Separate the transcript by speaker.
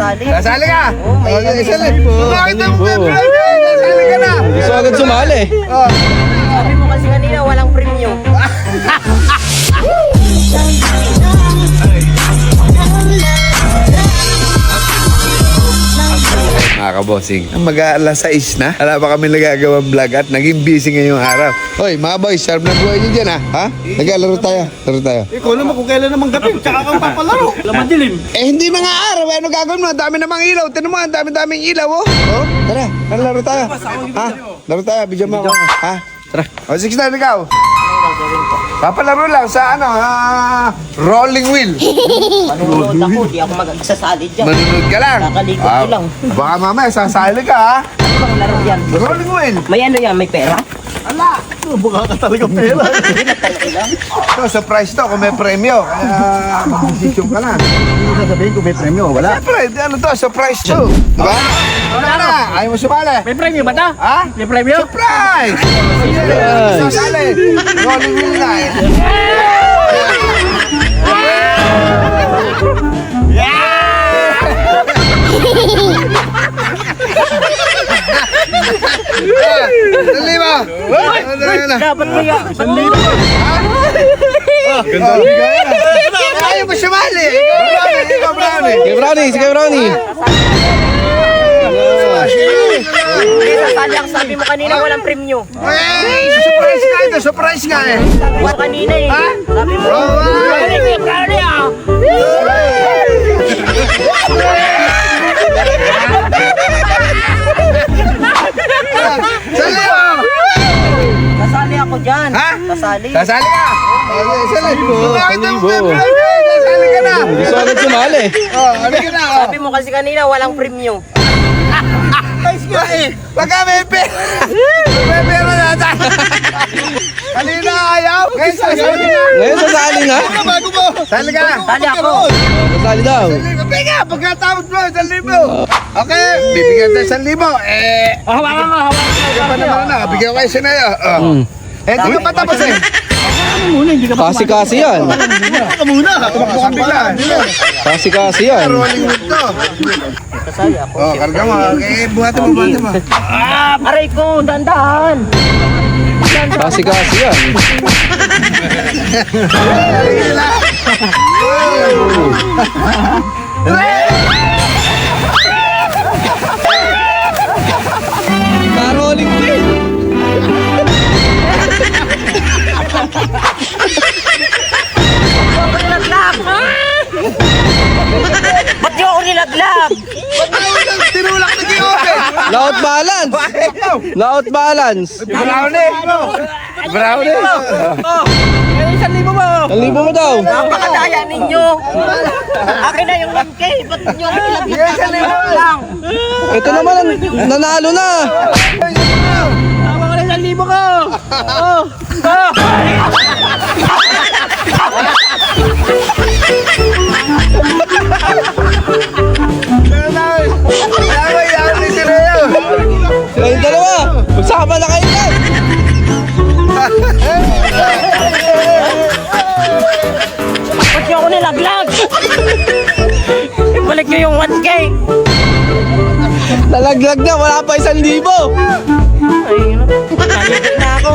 Speaker 1: sasali.
Speaker 2: Sasali ka?
Speaker 1: Oo, may
Speaker 2: sasali. Bakit ang sasali ka na?
Speaker 3: Gusto agad sumali.
Speaker 1: Sabi mo kasi kanina walang premyo.
Speaker 2: Mga kabosing, mag-aalas 6 na. Wala pa kami nagagawang vlog at naging busy ngayong araw. Hoy, mga boys, sarap na buhay niyo dyan, ha? Naglalaro tayo. Laro tayo.
Speaker 4: Ikaw naman kung kailan naman gabi, tsaka kang papalaro. Madilim.
Speaker 2: Hindi mga araw, ano gagawin mo? Ang dami namang ilaw. Tinan mo, ang dami-daming ilaw, oh. Tara, laro tayo. Ha? Laro tayo, bigyan mo ako. Ha? Tara. O, 6 na, ikaw. Papalaro lang sa rolling wheel.
Speaker 1: Manunood ako, di ako magsasali dyan.
Speaker 2: Manunod ka lang.
Speaker 1: Kakalikot ko lang.
Speaker 2: Baka mamaya, sasali ka, ha?
Speaker 1: Ano bang laro yan?
Speaker 2: Rolling wheel.
Speaker 1: May ano yan, may pera?
Speaker 4: Baka ka talaga pera.
Speaker 1: Hindi na talaga lang.
Speaker 2: Ito, surprise to kung may premyo. Kaya, mag-decision ka na.
Speaker 4: Hindi mo sasabihin kung may premyo, wala.
Speaker 2: Siyempre, ano to, surprise to. Diba? Wala na, ayaw mo sumali.
Speaker 4: May premyo ba ta?
Speaker 2: Ha?
Speaker 4: May premyo?
Speaker 2: Surprise! Sasali. Rolling wheel na eh. Sali ba?
Speaker 1: Dapat kaya.
Speaker 2: Ayaw mo sumali. Ikaw, Brownie.
Speaker 3: Sige, Brownie. Sige, Brownie.
Speaker 1: Hindi sasali ang sabi mo kanina walang premyo.
Speaker 2: Surprise nga ito, surprise nga eh.
Speaker 1: Sabi mo kanina eh.
Speaker 2: Ha?
Speaker 1: Sabi mo.
Speaker 2: Sali mo!
Speaker 1: Sasali ako dyan.
Speaker 2: Ha?
Speaker 1: Sasali.
Speaker 2: Sasali ka! Sali mo! Bakit ang
Speaker 3: Salibo.
Speaker 2: sasali ka na!
Speaker 3: Gusto agad sumali.
Speaker 2: Ano ka na?
Speaker 1: Sabi mo kasi kanina walang premyo.
Speaker 2: Pagka may pera! May pera na tayo! Kanina ayaw! Ngayon sasali na!
Speaker 3: Ngayon sasali nga.
Speaker 2: Bago mo! Sali ka!
Speaker 1: Sali ako.
Speaker 3: Sasali daw.
Speaker 2: Bigyan! Pagkatapos mo, 1,000! Okay, bibigyan tayo 1,000.
Speaker 4: Hawakan mo, hawakan mo.
Speaker 2: Bigyan pa naman na. Bigyan ko kayo sinayo. Hindi ko pa tapos eh.
Speaker 4: Ano muna, hindi ka pa
Speaker 3: Kasi yan.
Speaker 4: ka muna.
Speaker 2: Tumakbo kang bigla.
Speaker 3: Kasi yan.
Speaker 2: Rolling wheel to.
Speaker 1: Sasali ako.
Speaker 2: Karga mo. Okay, buhati mo, buhati mo.
Speaker 1: Aray ko, dandahan.
Speaker 3: Kasi yan. Rolling wheel.
Speaker 1: Ba't di ako nilaglag?
Speaker 2: Tinulak na gi-open.
Speaker 3: Laot balance. Laot balance.
Speaker 2: Brownie. Brownie.
Speaker 3: Libo mo daw.
Speaker 1: Napakadaya ninyo. Akin na yung 1K. Ba't nyo ako nilaglag lang?
Speaker 3: Ito naman, nanalo na.
Speaker 4: Tama ka na 1,000 ko.
Speaker 2: Yawa ni Sinayo.
Speaker 3: Kayong dalawa. Magsama na kayo dyan.
Speaker 1: Ba't nyo ako nilaglag? Balik nyo yung 1K.
Speaker 3: Nalaglag na, wala pa 1,000.
Speaker 1: Ay, nalaglag na ako.